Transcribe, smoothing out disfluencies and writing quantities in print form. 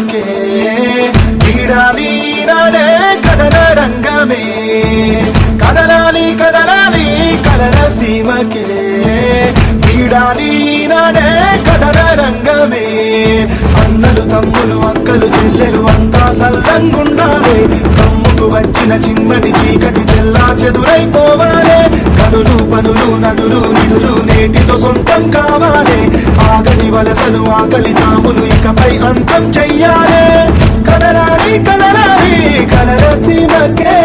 సీమకే వీడాలి నాడే కదల రంగమే కదలాలి కదలాలి కదల సీమకే వీడాలి నాడే కదల రంగమే అన్నలు తమ్ములు అక్కలు చెల్లెలు అంతా సల్లంగుండాలి తమ్ముకు వచ్చిన చిమ్మని చీకటి చెల్లా చెదురైపోవాలి కనులు పనులు నదులు నిధులు నేటితో సొంతం కావాలి ఆగని వలసలు ఆకలి తాములు ఇకపై అంతం చెయ్యాలి కదలాలి కదలాలి కదల సీమకే